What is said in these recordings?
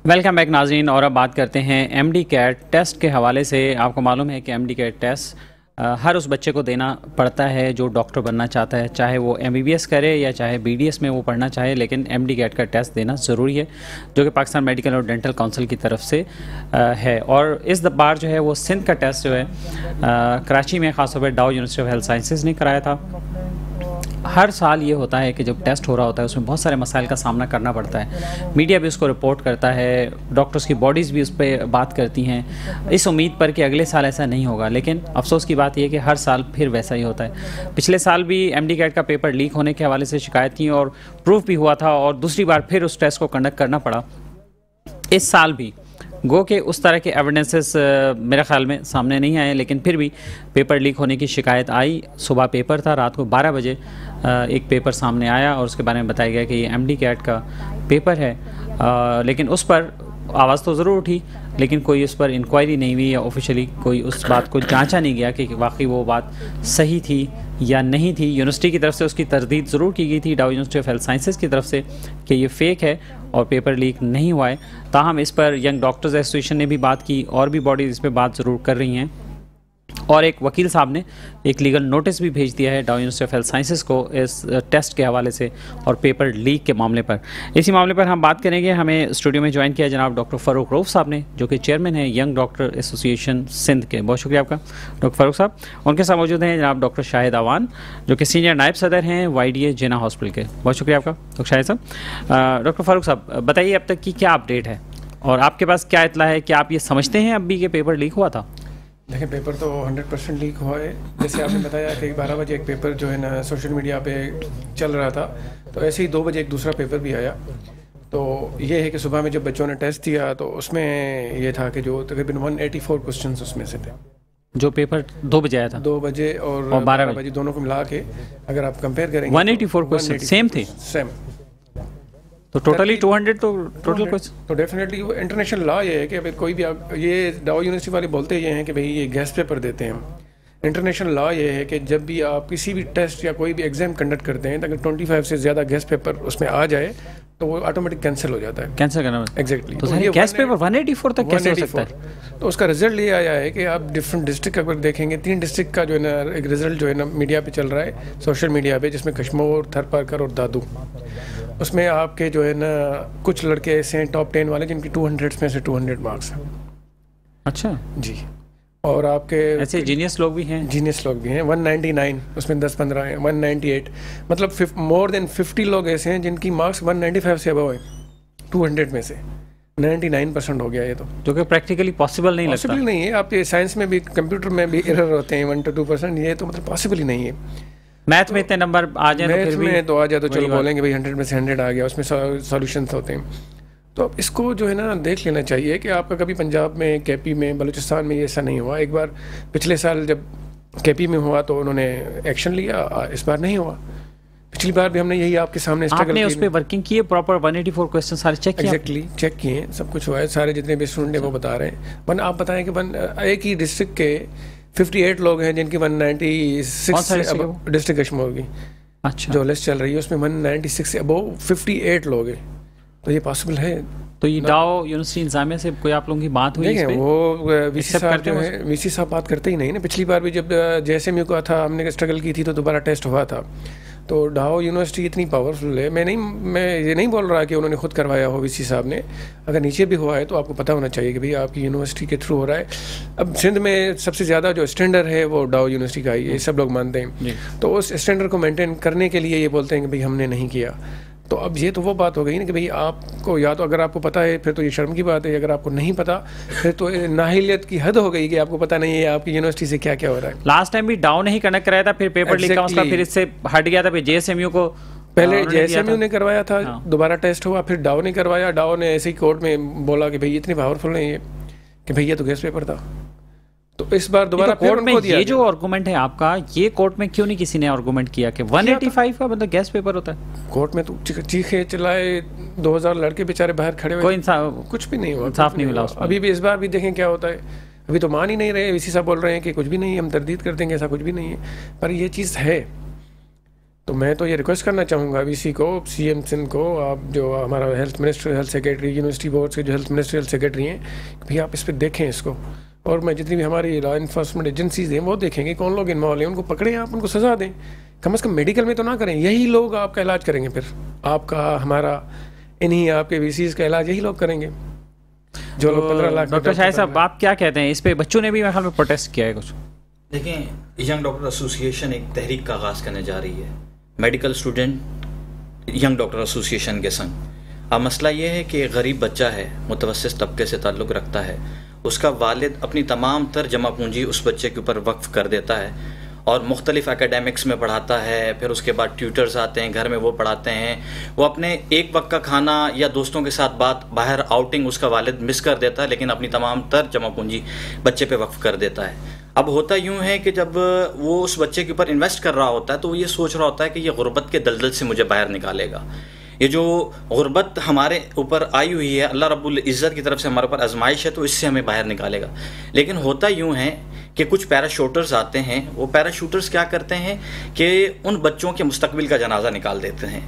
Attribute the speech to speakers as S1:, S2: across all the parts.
S1: Welcome back ناظرین، اور اب بات کرتے ہیں ایم ڈی کیٹ ٹیسٹ کے حوالے سے۔ آپ کو معلوم ہے کہ ایم ڈی کیٹ ٹیسٹ ہر اس بچے کو دینا پڑتا ہے جو ڈاکٹر بننا چاہتا ہے، چاہے وہ ایم بی بی ایس کرے یا چاہے بی ڈی ایس میں وہ پڑھنا چاہے، لیکن ایم ڈی کیٹ کا ٹیسٹ دینا ضروری ہے، جو کہ پاکستان میڈیکل اور ڈینٹل کونسل کی طرف سے ہے۔ اور اس بار جو ہے وہ سندھ کا ٹیسٹ جو ہے کراچی میں خاص طور پہ ڈاؤ یونیورسٹی آف ہیلتھ سائنسز نے کرایا تھا۔ ہر سال یہ ہوتا ہے کہ جب ٹیسٹ ہو رہا ہوتا ہے اس میں بہت سارے مسائل کا سامنا کرنا پڑتا ہے، میڈیا بھی اس کو رپورٹ کرتا ہے، ڈاکٹرز کی باڈیز بھی اس پہ بات کرتی ہیں اس امید پر کہ اگلے سال ایسا نہیں ہوگا، لیکن افسوس کی بات یہ ہے کہ ہر سال پھر ویسا ہی ہوتا ہے۔ پچھلے سال بھی ایم ڈی کیٹ کا پیپر لیک ہونے کے حوالے سے شکایت تھی اور پروف بھی ہوا تھا، اور دوسری بار پھر اس ٹیسٹ کو کنڈکٹ کرنا پڑا۔ اس سال بھی گو کہ اس طرح کے ایویڈنسز میرے خیال میں سامنے نہیں آئے، لیکن پھر بھی پیپر لیک ہونے کی شکایت آئی۔ صبح پیپر تھا، رات کو 12 بجے ایک پیپر سامنے آیا اور اس کے بارے میں بتایا گیا کہ یہ ایم ڈی کیٹ کا پیپر ہے، لیکن اس پر آواز تو ضرور اٹھی، لیکن کوئی اس پر انکوائری نہیں ہوئی یا آفیشیلی کوئی اس بات کو جانچا نہیں گیا کہ واقعی وہ بات صحیح تھی یا نہیں تھی۔ یونیورسٹی کی طرف سے اس کی تردید ضرور کی گئی تھی، ڈاؤ یونیورسٹی آف ہیلتھ سائنسز کی طرف سے، کہ یہ فیک ہے اور پیپر لیک نہیں ہوا ہے۔ تاہم اس پر ینگ ڈاکٹرز ایسوسیشن نے بھی بات کی، اور بھی باڈیز اس پہ بات ضرور کر رہی ہیں، اور ایک وکیل صاحب نے ایک لیگل نوٹس بھی بھیج دیا ہے ڈاؤ یونیورسٹی آف ہیلتھ سائنسز کو اس ٹیسٹ کے حوالے سے اور پیپر لیک کے معاملے پر۔ اسی معاملے پر ہم بات کریں گے۔ ہمیں اسٹوڈیو میں جوائن کیا جناب ڈاکٹر فاروق روف صاحب نے، جو کہ چیئرمین ہیں ینگ ڈاکٹر ایسوسیشن سندھ کے۔ بہت شکریہ آپ کا ڈاکٹر فاروق صاحب۔ ان کے ساتھ موجود ہیں جناب ڈاکٹر شاہد اعوان، جو کہ سینئر نائب صدر ہیں وائی ڈی اے جنا ہاسپٹل کے۔ بہت شکریہ آپ کا ڈاکٹر شاہد صاحب۔ ڈاکٹر فاروق صاحب، بتائیے اب تک کی کیا اپڈیٹ ہے اور آپ کے پاس کیا اطلاع ہے؟ کیا آپ یہ سمجھتے ہیں اب بھی کہ پیپر لیک ہوا تھا؟
S2: دیکھیں، پیپر تو 100% لیک ہوا ہے۔ جیسے آپ نے بتایا کہ 12 بجے ایک پیپر جو ہے نا سوشل میڈیا پہ چل رہا تھا، تو ایسے ہی 2 بجے ایک دوسرا پیپر بھی آیا۔ تو یہ ہے کہ صبح میں جب بچوں نے ٹیسٹ دیا تو اس میں یہ تھا کہ جو تقریباً 184 کوسچنس اس میں سے تھے۔ جو
S1: پیپر 2 بجے آیا تھا،
S2: 2 بجے اور 12 بجے دونوں کو ملا کے اگر آپ کمپیئر کریں گے
S1: 184 کوسچن سیم تھے،
S2: سیم،
S1: تو ٹوٹلی 200 تو ٹوٹل کوسچن
S2: تو ڈیفینیٹلی وہ انٹرنیشنل لا یہ ہے کہ کوئی بھی یہ ڈاؤ یونیورسٹی والے بولتے یہ ہیں کہ بھئی یہ گیس پیپر دیتے ہیں ہم۔ انٹرنیشنل لا یہ ہے کہ جب بھی آپ کسی بھی ٹیسٹ یا کوئی بھی ایگزام کنڈکٹ کرتے ہیں تو اگر 25 سے زیادہ گیس پیپر اس میں آ جائے تو وہ آٹومیٹک کینسل ہو جاتا ہے۔
S1: کینسل کرنا
S2: ایگزیکٹلی،
S1: تو یہ گیس پیپر 184 تک کیسے ہو سکتا ہے؟
S2: تو اس کا رزلٹ یہ آیا ہے کہ آپ ڈفرینٹ ڈسٹرکٹ اگر دیکھیں گے، 3 ڈسٹرکٹ کا جو ہے نا ایک رزلٹ جو ہے نا میڈیا پہ چل رہا ہے، سوشل میڈیا پہ، جس میں کشمور، تھرپارکر اور دادو۔ اس میں آپ کے جو ہے نا کچھ لڑکے ایسے ہیں ٹاپ 10 والے جن کی 200 میں سے 200 مارکس ہیں۔
S1: اچھا
S2: جی، اور آپ کے
S1: ایسے جینیس لوگ بھی ہیں؟
S2: جینیس لوگ بھی ہیں، 199 اس میں 10-15 ہیں، 198 مطلب مور دین 50 لوگ ایسے ہیں جن کی مارکس 195 سے ابو ہیں 200 میں سے۔ 99% ہو گیا یہ، تو جو
S1: کہ پریکٹیکلی پاسبل نہیں لگتا۔
S2: پاسبل نہیں ہے۔ آپ کے سائنس میں بھی، کمپیوٹر میں بھی ایرر ہوتے ہیں 1 to 2%، یہ تو مطلب پاسبل ہی نہیں ہے۔
S1: میتھ میں اتنے نمبر آ جائیں تو پھر بھی
S2: تو آ جائے تو چلو بولیں گے بھائی 100 میں سے 100 آ گیا، اس میں سولوشنس ہوتے ہیں۔ تو اس کو جو ہے نا دیکھ لینا چاہیے کہ آپ کا کبھی پنجاب میں، کے پی میں، بلوچستان میں یہ ایسا نہیں ہوا۔ ایک بار پچھلے سال جب کے پی میں ہوا تو انہوں نے ایکشن لیا، اس بار نہیں ہوا۔ پچھلی بار بھی ہم نے یہی آپ کے سامنے
S1: آپ نے اس پہ ورکنگ کی ہے، پراپر 184 کوسچن سارے چیک کیے؟
S2: ایگزیکٹلی چیک کیے ہیں، سب کچھ ہوا ہے، سارے جتنے بھی اسٹوڈنٹ ہیں وہ بتا رہے ہیں۔ ون آپ بتائیں کہ ایک ہی ڈسٹرکٹ کے 58 لوگ ہیں جن کی 196 ڈسٹرکٹ کشمیر کی
S1: اچھا
S2: جو لسٹ چل رہی ہے اس میں 196 سے ابو 58 لوگ ہیں، تو یہ پاسبل ہے۔
S1: تو یہ ڈاؤ یونیورسٹی انتظامیہ سے کوئی آپ لوگوں کی بات ہوئی؟
S2: دیکھیں، وہ وی سی صاحب جو ہے، وی سی صاحب بات کرتے ہی نہیں نا۔ پچھلی بار بھی جب جے ایس ایم یو کا تھا، ہم نے اسٹرگل کی تھی تو دوبارہ ٹیسٹ ہوا تھا۔ تو ڈاؤ یونیورسٹی اتنی پاورفل ہے، میں یہ نہیں بول رہا کہ انہوں نے خود کروایا ہو وی سی صاحب نے، اگر نیچے بھی ہوا ہے تو آپ کو پتہ ہونا چاہیے کہ بھئی آپ کی یونیورسٹی کے تھرو ہو رہا ہے۔ اب سندھ میں سب سے زیادہ جو اسٹینڈرڈ ہے وہ ڈاؤ یونیورسٹی کا ہی ہے، یہ سب لوگ مانتے ہیں۔ تو اس اسٹینڈرڈ کو مینٹین کرنے کے لیے یہ بولتے ہیں کہ بھئی ہم نے نہیں کیا۔ تو اب یہ تو وہ بات ہو گئی نا کہ بھئی آپ کو یا تو اگر آپ کو پتہ ہے پھر تو یہ شرم کی بات ہے، اگر آپ کو نہیں پتہ پھر تو نااہلیت کی حد ہو گئی کہ آپ کو پتہ نہیں ہے آپ کی یونیورسٹی سے کیا کیا ہو رہا ہے۔
S1: لاسٹ ٹائم بھی ڈاؤ نہیں کنڈکٹ کرایا تھا، پھر پیپر لیک کا مسئلہ پھر اس سے ہٹ گیا تھا، پھر جے ایس ایم یو کو
S2: پہلے جے ایس ایم یو نے کروایا تھا، دوبارہ ٹیسٹ ہوا، پھر ڈاؤ نے کروایا۔ ڈاؤ نے ایسے ہی کورٹ میں بولا کہ بھئی اتنی پاورفل نہیں ہے کہ بھئی یہ تو گیس پیپر تھا۔ تو اس بار دوبارہ
S1: کورٹ میں یہ جو آرگومنٹ ہے آپ کا، یہ کورٹ میں کیوں نہیں کسی نے آرگومنٹ کیا کہ 185 کا مطلب گیس پیپر ہوتا ہے؟
S2: کورٹ میں تو چیخے چلائے، 2000 لڑکے بیچارے باہر کھڑے ہوئے،
S1: کوئی
S2: کچھ بھی نہیں ہوا،
S1: انصاف نہیں ملا۔
S2: ابھی بھی اس بار بھی دیکھیں کیا ہوتا ہے، ابھی تو مان ہی نہیں رہے۔ وی سی صاحب بول رہے ہیں کہ کچھ بھی نہیں ہے، ہم تردید کر دیں گے، ایسا کچھ بھی نہیں ہے، پر یہ چیز ہے۔ تو میں تو یہ ریکویسٹ کرنا چاہوں گا وی سی کو, سی ایم سندھ کو, آپ جو ہمارا health minister, health secretary, university board کے جو ہیلتھ منسٹر, ہیلتھ سیکریٹری ہیں, بھئی آپ اس پہ دیکھیں اس کو. اور میں جتنی بھی ہماری لا انفورسمنٹ ایجنسیز ہیں وہ دیکھیں گے کون لوگ انوالو ہیں, ان کو پکڑیں, آپ ان کو سزا دیں. کم از کم میڈیکل میں تو نہ کریں, یہی لوگ آپ کا علاج کریں گے, پھر آپ کا, ہمارا, انہی آپ کے وی سیز کا علاج یہی لوگ کریں گے جو لوگ 15 لاکھ.
S1: ڈاکٹر شاہد صاحب آپ کیا کہتے ہیں اس پہ؟ بچوں نے بھی میرے خیال میں پروٹیسٹ کیا ہے کچھ.
S3: دیکھیں, ینگ ڈاکٹر ایسوسیشن ایک تحریک کا آغاز کرنے جا رہی ہے medical student young doctor association کے سنگ. اب مسئلہ یہ ہے کہ ایک غریب بچہ ہے, متوسط طبقے سے تعلق رکھتا ہے, اس کا والد اپنی تمام تر جمع پونجی اس بچے کے اوپر وقف کر دیتا ہے اور مختلف اکیڈیمکس میں پڑھاتا ہے. پھر اس کے بعد ٹیوٹرز آتے ہیں, گھر میں وہ پڑھاتے ہیں. وہ اپنے ایک وقت کا کھانا یا دوستوں کے ساتھ باہر آؤٹنگ اس کا والد مس کر دیتا ہے, لیکن اپنی تمام تر جمع پونجی بچے پہ وقف کر دیتا ہے. اب ہوتا یوں ہے کہ جب وہ اس بچے کے اوپر انویسٹ کر رہا ہوتا ہے تو وہ یہ سوچ رہا ہوتا ہے کہ یہ غربت کے دلدل سے مجھے باہر نکالے گا. یہ جو غربت ہمارے اوپر آئی ہوئی ہے, اللہ رب العزت کی طرف سے ہمارے اوپر آزمائش ہے, تو اس سے ہمیں باہر نکالے گا. لیکن ہوتا یوں ہے کہ کچھ پیراشوٹرز آتے ہیں. وہ پیراشوٹرز کیا کرتے ہیں کہ ان بچوں کے مستقبل کا جنازہ نکال دیتے ہیں.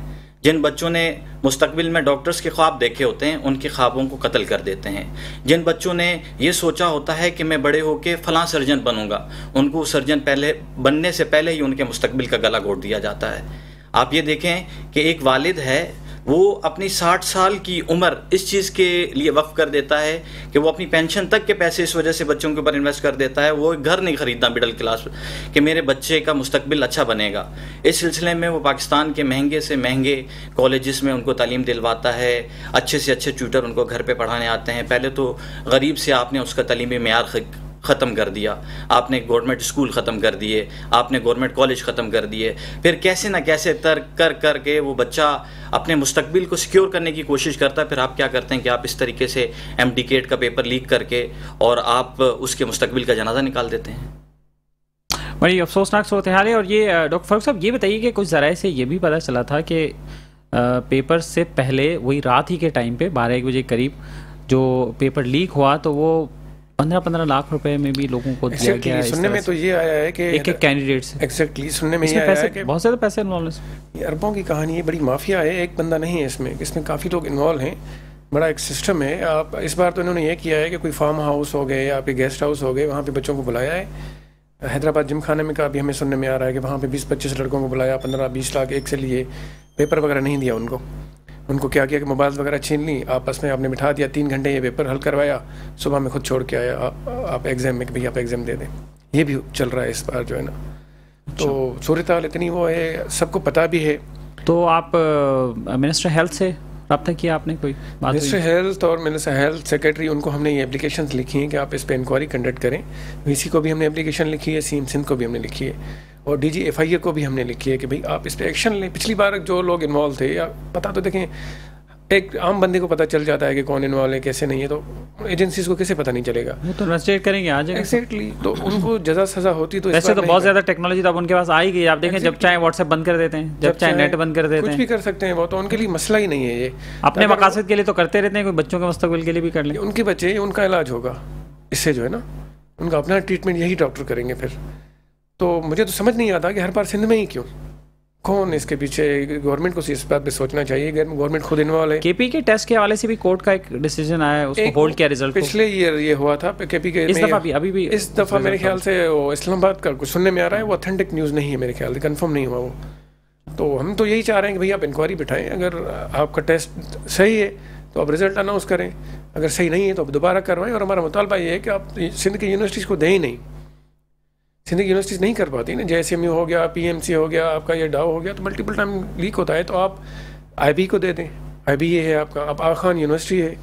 S3: جن بچوں نے مستقبل میں ڈاکٹرز کے خواب دیکھے ہوتے ہیں, ان کے خوابوں کو قتل کر دیتے ہیں. جن بچوں نے یہ سوچا ہوتا ہے کہ میں بڑے ہو کے فلاں سرجن بنوں گا, ان کو سرجن پہلے بننے سے پہلے ہی ان کے مستقبل کا گلا گھونٹ دیا جاتا ہے. آپ یہ دیکھیں کہ ایک والد ہے, وہ اپنی 60 سال کی عمر اس چیز کے لیے وقف کر دیتا ہے کہ وہ اپنی پینشن تک کے پیسے اس وجہ سے بچوں کے اوپر انویسٹ کر دیتا ہے. وہ گھر نہیں خریدتا مڈل کلاس کہ میرے بچے کا مستقبل اچھا بنے گا. اس سلسلے میں وہ پاکستان کے مہنگے سے مہنگے کالجز میں ان کو تعلیم دلواتا ہے, اچھے سے اچھے ٹیوٹر ان کو گھر پہ پڑھانے آتے ہیں. پہلے تو غریب سے آپ نے اس کا تعلیمی معیار ختم کر دیا, آپ نے گورنمنٹ اسکول ختم کر دیے, آپ نے گورنمنٹ کالج ختم کر دیے. پھر کیسے نہ کیسے ترک کر کے وہ بچہ اپنے مستقبل کو سیکیور کرنے کی کوشش کرتا ہے. پھر آپ کیا کرتے ہیں کہ آپ اس طریقے سے ایم ڈی کیٹ کا پیپر لیک کر کے اور آپ اس کے مستقبل کا جنازہ نکال دیتے ہیں.
S1: بڑی افسوسناک صورتحال ہے. اور یہ ڈاکٹر فاروق صاحب یہ بتائیے کہ کچھ ذرائع سے یہ بھی پتہ چلا تھا کہ پیپر سے پہلے وہی رات ہی کے ٹائم پہ 12 بجے قریب جو پیپر لیک ہوا تو وہ 15 لاکھ روپے میں بھی لوگوں کو دیا گیا.
S2: سننے میں تو یہ آیا ہے کہ
S1: ایک کینڈیڈیٹ سے
S2: ایگزیکٹلی سننے میں یہ آیا ہے کہ
S1: بہت زیادہ پیسے انوالو ہیں.
S2: یہ اربوں کی کہانی ہے, بڑی مافیا ہے, ایک بندہ نہیں ہے اس میں کافی لوگ انوالو ہیں, بڑا ایک سسٹم ہے. آپ اس بار تو انہوں نے یہ کیا ہے کہ کوئی فارم ہاؤس ہو گئے یا آپ کے گیسٹ ہاؤس ہو گئے, وہاں پہ بچوں کو بلایا ہے. حیدرآباد جم خانے میں کا بھی ہمیں سننے میں آ رہا ہے کہ وہاں پہ 20-25 لڑکوں کو بلایا, 15-20 لاکھ ایک سے لیے, پیپر وغیرہ نہیں دیا ان کو کیا کیا کہ موبائل وغیرہ چھین لی, آپس میں آپ نے بٹھا دیا, 3 گھنٹے یہ پیپر حل کروایا, صبح میں خود چھوڑ کے آیا آپ ایگزام میں کہ بھئی آپ ایگزام دے دیں. یہ بھی چل رہا ہے اس بار جو ہے نا. تو صورتحال اتنی وہ ہے, سب کو پتہ بھی ہے.
S1: تو آپ منسٹر ہیلتھ سے رابطہ کیا آپ نے, کوئی بات؟
S2: منسٹر ہیلتھ اور منسٹر ہیلتھ سیکریٹری, ان کو ہم نے یہ اپلیکیشنز لکھی ہیں کہ آپ اس پہ انکوائری کنڈکٹ کریں. وی سی کو بھی ہم نے اپلیکیشن لکھی ہے, سی ایم سندھ کو بھی ہم نے لکھی ہے, اور ڈی جی ایف آئی اے کو بھی ہم نے لکھی ہے کہ بھئی آپ اس پہ ایکشن لیں. پچھلی بار جو لوگ انوالو تھے, یا پتہ تو دیکھیں ایک عام بندے کو پتہ چل جاتا ہے کہ کون انوالو ہے کیسے نہیں ہے, تو ایجنسیز کو کیسے پتہ نہیں چلے گا؟
S1: وہ تو انویسٹیگیٹ کریں گے, آ جائے.
S2: ایگزیکٹلی, تو ان کو جزا سزا ہوتی. تو
S1: ویسے تو بہت زیادہ ٹیکنالوجی تو اب ان کے پاس آئی گئی, آپ دیکھیں جب چاہے واٹس ایپ بند کر دیتے ہیں, جب چاہے نیٹ بند کر دیتے ہیں,
S2: کچھ بھی کر سکتے ہیں. وہ تو ان کے لیے مسئلہ ہی نہیں ہے. یہ
S1: اپنے مقاصد کے لیے تو کرتے رہتے ہیں, کوئی بچوں کے مستقبل کے لیے بھی کر لیں.
S2: ان کے بچے, ان کا علاج ہوگا اس سے جو ہے نا, ان کا اپنا ٹریٹمنٹ یہی ڈاکٹر کریں گے. پھر تو مجھے تو سمجھ نہیں آتا کہ ہر بار سندھ میں ہی کیوں, کون اس کے پیچھے؟ گورنمنٹ کو اس بات پہ سوچنا چاہیے. گورنمنٹ خود انوالو ہے.
S1: کے پی کے ٹیسٹ کے حوالے سے بھی کورٹ کا ایک ڈیسیجن آیا ہے, اس کو ہولڈ کیا رزلٹ.
S2: پچھلے ایئر یہ ہوا تھا کے پی کے,
S1: اس دفعہ بھی ابھی بھی
S2: اس دفعہ میرے خیال سے اسلام آباد کا کچھ سننے میں آ رہا ہے, وہ اتھینٹک نیوز نہیں ہے میرے خیال سے, کنفرم نہیں ہوا وہ. تو ہم تو یہی چاہ رہے ہیں کہ بھئی آپ انکوائری بٹھائیں, اگر آپ کا ٹیسٹ صحیح ہے تو آپ رزلٹ اناؤنس کریں, اگر صحیح نہیں ہے تو آپ دوبارہ کروائیں. اور ہمارا مطالبہ یہ ہے کہ آپ سندھ کی یونیورسٹیز کو دیں ہی نہیں. سندھ کی یونیورسٹیز نہیں کر پاتی نا, جے ایس ایم یو ہو گیا, پی ایم سی ہو گیا, آپ کا یہ ڈاؤ ہو گیا, تو ملٹیپل ٹائم لیک ہوتا ہے. تو آپ آئی بی کو دے دیں, آئی بی یہ ہے آپ کا, آپ آغا خان یونیورسٹی ہے,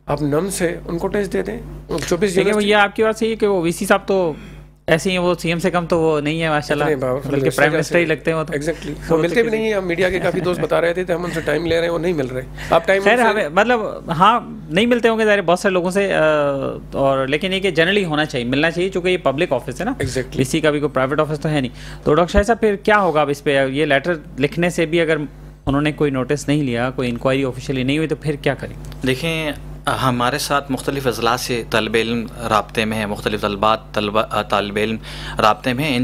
S2: آپ نمس ہے, ان کو ٹیسٹ دے دیں. 24
S1: یہ آپ کی بات صحیح ہے کہ وہ وی سی صاحب تو ایسے ہی ہیں, وہ سی ایم سے کم تو وہ نہیں ہے ماشاء اللہ, بلکہ پرائم منسٹر ہی لگتے ہیں. وہ تو
S2: ایگزیکٹلی وہ ملتے بھی نہیں ہیں. ہم میڈیا کے کافی دوست بتا رہے تھے, ہم ان سے ٹائم لے رہے ہیں, وہ نہیں مل رہے. آپ ٹائم
S1: خیر مطلب ہاں نہیں ملتے ہوں گے ظاہر بہت سارے لوگوں سے, اور لیکن یہ کہ جنرلی ہونا چاہیے, ملنا چاہیے, چونکہ یہ پبلک آفس ہے نا, کسی کا بھی کوئی پرائیویٹ آفس تو ہے نہیں. تو ڈاکٹر شاہد صاحب پھر کیا ہوگا اب اس پہ؟ یہ لیٹر لکھنے سے بھی اگر انہوں نے کوئی نوٹس نہیں لیا, کوئی انکوائری آفیشیلی نہیں ہوئی, تو پھر کیا کریں؟
S3: دیکھیں, ہمارے ساتھ مختلف اضلاع سے طالب علم رابطے میں ہیں, مختلف طالب علم رابطے میں ہیں.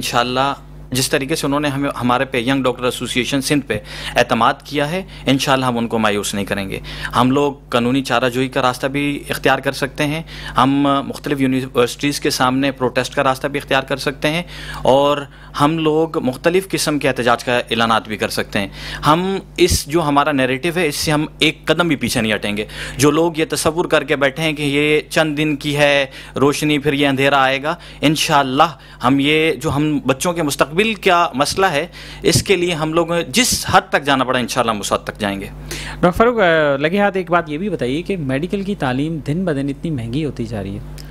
S3: جس طریقے سے انہوں نے ہمارے پہ ینگ ڈاکٹر ایسوسیشن سندھ پہ اعتماد کیا ہے، انشاءاللہ ہم ان کو مایوس نہیں کریں گے. ہم لوگ قانونی چارہ جوئی کا راستہ بھی اختیار کر سکتے ہیں، ہم مختلف یونیورسٹیز کے سامنے پروٹیسٹ کا راستہ بھی اختیار کر سکتے ہیں، اور ہم لوگ مختلف قسم کے احتجاج کا اعلانات بھی کر سکتے ہیں. ہم اس جو ہمارا نیریٹو ہے اس سے ہم ایک قدم بھی پیچھے نہیں ہٹیں گے. جو لوگ یہ تصور کر کے بیٹھے ہیں کہ یہ چند دن کی ہے روشنی پھر یہ اندھیرا آئے گا، انشاءاللہ ہم یہ جو ہم بچوں کے مستقبل کا مسئلہ ہے اس کے لیے ہم لوگ جس حد تک جانا پڑا انشاءاللہ ہم اس حد تک جائیں گے.
S1: ڈاکٹر فاروق لگے ہاتھ ایک بات یہ بھی بتائیے کہ میڈیکل کی تعلیم دن بدن اتنی مہنگی ہوتی جا رہی ہے،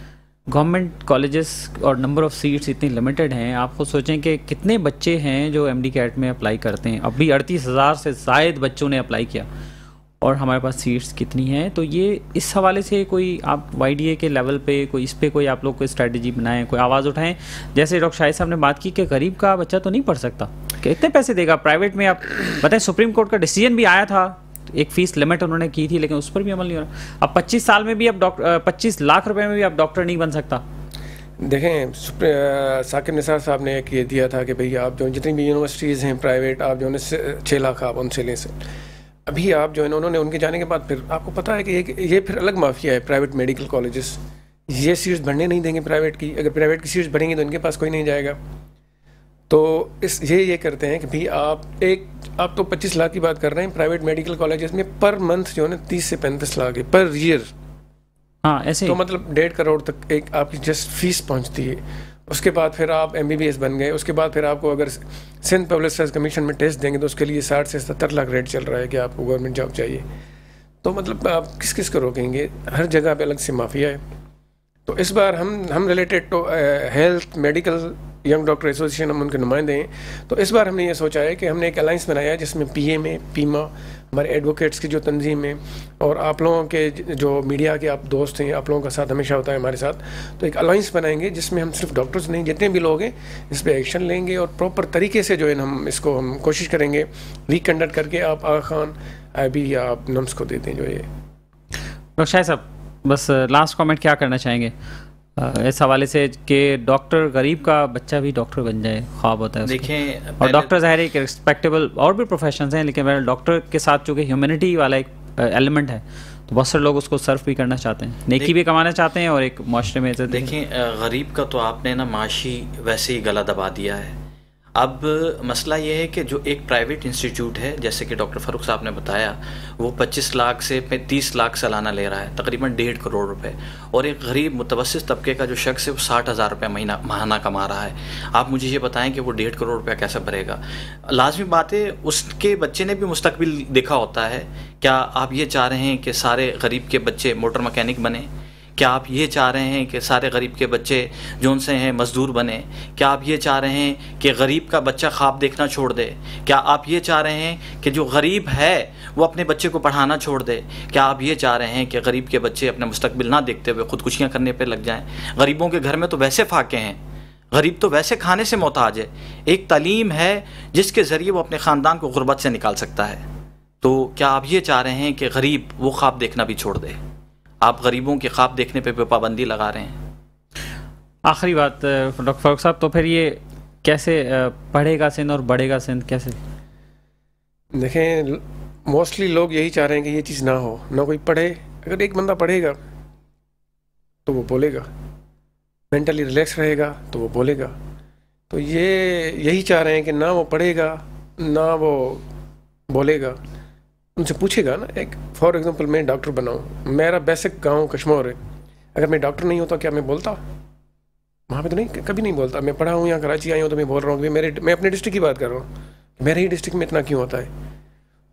S1: گورنمنٹ کالجز اور نمبر آف سیٹس اتنی لمیٹڈ ہیں. آپ خود سوچیں کہ کتنے بچے ہیں جو ایم ڈی کیٹ میں اپلائی کرتے ہیں. اب بھی 38,000 سے زائد بچوں نے اپلائی کیا اور ہمارے پاس سیٹس کتنی ہیں. تو یہ اس حوالے سے کوئی آپ وائی ڈی اے کے لیول پہ کوئی اس پہ کوئی آپ لوگ کوئی اسٹریٹجی بنائیں، کوئی آواز اٹھائیں. جیسے ڈاکٹر شاہد صاحب نے بات کی کہ غریب کا بچہ تو نہیں پڑھ سکتا، کہ اتنے پیسے دے گا پرائیویٹ میں. آپ بتائیں سپریم کورٹ کا ڈیسیجن بھی آیا تھا، ایک فیس لمٹ انہوں نے کی تھی لیکن اس پر بھی عمل نہیں ہو رہا. اب 25 سال میں بھی اب 25 لاکھ روپے میں بھی اب ڈاکٹر نہیں بن سکتا.
S2: دیکھیں ثاقب نثار صاحب نے ایک یہ دیا تھا کہ بھئی آپ جو جتنی بھی یونیورسٹیز ہیں پرائیویٹ، آپ جو 6 لاکھ آپ ان سے لیں. ابھی آپ جو انہوں نے ان کے جانے کے بعد پھر آپ کو پتہ ہے کہ یہ پھر الگ مافیا ہے پرائیویٹ میڈیکل کالجز. یہ سیٹس بھرنے نہیں دیں گے پرائیویٹ کی. اگر پرائیویٹ کی سیٹس بھریں گے تو ان کے پاس کوئی نہیں جائے گا. تو یہ کرتے ہیں کہ بھئی آپ تو 25 لاکھ کی بات کر رہے ہیں، پرائیویٹ میڈیکل کالجز میں پر منتھ جو ہے نا 30 سے 35 لاکھ ہے پر ایئر.
S1: ہاں ایسے
S2: تو مطلب 1.5 کروڑ تک ایک آپ کی جسٹ فیس پہنچتی ہے. اس کے بعد پھر آپ ایم بی بی ایس بن گئے. اس کے بعد پھر آپ کو اگر سندھ پبلک سروس کمیشن میں ٹیسٹ دیں گے تو اس کے لیے 60 سے 70 لاکھ ریٹ چل رہا ہے کہ آپ کو گورنمنٹ جاب چاہیے. تو مطلب آپ کس کو روکیں گے؟ ہر جگہ پہ الگ سے مافیا ہے. تو اس بار ہم related to health medical young doctor association ہم ان کے نمائندے ہیں. تو اس بار ہم نے یہ سوچا ہے کہ ہم نے ایک الائنس بنایا ہے جس میں پی ایم ہے، پیما، ہمارے ایڈوکیٹس کی جو تنظیم ہے، اور آپ لوگوں کے جو میڈیا کے آپ دوست ہیں، آپ لوگوں کا ساتھ ہمیشہ ہوتا ہے ہمارے ساتھ. تو ایک الائنس بنائیں گے جس میں ہم صرف ڈاکٹرز نہیں، جتنے بھی لوگ ہیں اس پہ ایکشن لیں گے اور پراپر طریقے سے جو ہے ہم اس کو ہم کوشش کریں گے ریکنڈکٹ کر کے. آپ آغا خان آئی بی یا آپ نمس کو دیتے ہیں جو یہ. ڈاکٹر
S1: شاہد صاحب بس لاسٹ کامنٹ کیا کرنا چاہیں گے اس حوالے سے کہ ڈاکٹر غریب کا بچہ بھی ڈاکٹر بن جائے، خواب ہوتا ہے.
S3: دیکھیں
S1: اور ڈاکٹر ظاہر ہے کہ رسپیکٹیبل اور بھی پروفیشنز ہیں، لیکن ڈاکٹر کے ساتھ چونکہ ہیومینٹی والا ایک ایلیمنٹ ہے تو بہت سارے لوگ اس کو سرو بھی کرنا چاہتے ہیں، نیکی بھی کمانا چاہتے ہیں اور ایک معاشرے میں عزت.
S3: دیکھیں غریب کا تو آپ نے نا معاشی ویسے ہی گلا دبا دیا ہے. اب مسئلہ یہ ہے کہ جو ایک پرائیویٹ انسٹیٹیوٹ ہے جیسے کہ ڈاکٹر فاروق صاحب نے بتایا، وہ 25 لاکھ سے 30 لاکھ سالانہ لے رہا ہے، تقریباً 1.5 کروڑ روپے. اور ایک غریب متوسط طبقے کا جو شخص ہے وہ 60,000 روپے ماہانہ کما رہا ہے. آپ مجھے یہ بتائیں کہ وہ 1.5 کروڑ روپیہ کیسے بھرے گا؟ لازمی بات ہے اس کے بچے نے بھی مستقبل دیکھا ہوتا ہے. کیا آپ یہ چاہ رہے ہیں کہ سارے غریب کے بچے موٹر مکینک بنیں؟ کیا آپ یہ چاہ رہے ہیں کہ سارے غریب کے بچے جو ان سے ہیں مزدور بنیں؟ کیا آپ یہ چاہ رہے ہیں کہ غریب کا بچہ خواب دیکھنا چھوڑ دے؟ کیا آپ یہ چاہ رہے ہیں کہ جو غریب ہے وہ اپنے بچے کو پڑھانا چھوڑ دے؟ کیا آپ یہ چاہ رہے ہیں کہ غریب کے بچے اپنا مستقبل نہ دیکھتے ہوئے خودکشیاں کرنے پہ لگ جائیں؟ غریبوں کے گھر میں تو ویسے فاقے ہیں، غریب تو ویسے کھانے سے محتاج ہے. ایک تعلیم ہے جس کے ذریعے وہ اپنے خاندان کو غربت سے نکال سکتا ہے. تو کیا آپ یہ چاہ رہے ہیں کہ غریب وہ خواب دیکھنا بھی چھوڑ دے؟ آپ غریبوں کے خواب دیکھنے پہ پابندی لگا رہے ہیں.
S1: آخری بات ڈاکٹر فاروق صاحب، تو پھر یہ کیسے پڑھے گا سندھ اور بڑھے گا سندھ کیسے؟
S2: دیکھیں موسٹلی لوگ یہی چاہ رہے ہیں کہ یہ چیز نہ ہو، نہ کوئی پڑھے. اگر ایک بندہ پڑھے گا تو وہ بولے گا، مینٹلی ریلیکس رہے گا تو وہ بولے گا. تو یہی چاہ رہے ہیں کہ نہ وہ پڑھے گا نہ وہ بولے گا. ان سے پوچھے گا نا، ایک فار ایگزامپل میں ڈاکٹر بناؤں، میرا بیسک گاؤں کشمور ہے، اگر میں ڈاکٹر نہیں ہوتا کیا میں بولتا؟ وہاں پہ تو نہیں، کبھی نہیں بولتا. میں پڑھا ہوں یہاں کراچی آئی ہوں تو میں بول رہا ہوں کہ میں اپنے ڈسٹرکٹ کی بات کر رہا ہوں، میرے ہی ڈسٹرکٹ میں اتنا کیوں ہوتا ہے.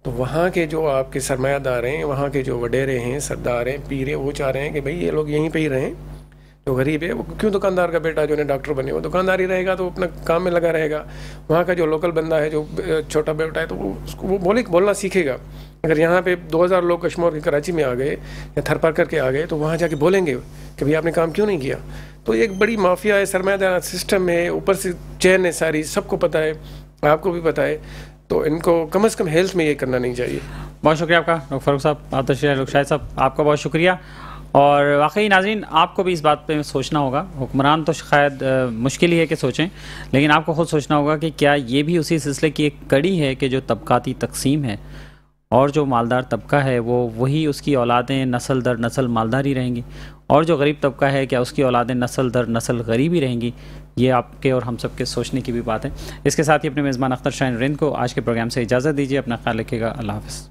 S2: تو وہاں کے جو آپ کے سرمایہ دار ہیں، وہاں کے جو وڈیرے ہیں، سردار ہیں، پیر ہیں، وہ چاہ رہے ہیں کہ بھئی یہ لوگ یہیں پہ ہی رہیں. جو غریب ہے وہ کیوں دکاندار کا بیٹا جو ہے ڈاکٹر بنے، وہ دکاندار ہی رہے گا تو اپنا کام میں لگا رہے گا. وہاں کا جو لوکل بندہ ہے، جو چھوٹا بیٹا ہے، تو وہ بولنا سیکھے گا. اگر یہاں پہ 2000 لوگ کشمیر کے کراچی میں آ گئے یا تھر پار کر کے آ گئے تو وہاں جا کے بولیں گے کہ بھئی آپ نے کام کیوں نہیں کیا. تو ایک بڑی مافیا ہے، سرمایہ دار سسٹم ہے، اوپر سے چین ہے ساری، سب کو پتہ ہے، آپ کو بھی پتہ ہے. تو ان کو کم از کم ہیلتھ میں یہ کرنا نہیں چاہیے.
S1: بہت شکریہ آپ کا ڈاکٹر فاروق صاحب. آپ تشریف ڈاکٹر شاہد صاحب، آپ کا بہت شکریہ. اور واقعی ناظرین آپ کو بھی اس بات پہ سوچنا ہوگا، حکمران تو شاید مشکل ہی ہے کہ سوچیں، لیکن آپ کو خود سوچنا ہوگا کہ کیا یہ بھی اسی سلسلے کی ایک کڑی ہے کہ جو طبقاتی تقسیم ہے اور جو مالدار طبقہ ہے وہی اس کی اولادیں نسل در نسل مالدار ہی رہیں گی، اور جو غریب طبقہ ہے کیا اس کی اولادیں نسل در نسل غریب ہی رہیں گی؟ یہ آپ کے اور ہم سب کے سوچنے کی بھی بات ہے۔ اس کے ساتھ ہی اپنے میزبان اختر شاہین رند کو آج کے پروگرام سے اجازت دیجیے، اپنا خیال رکھیے گا، اللہ حافظ۔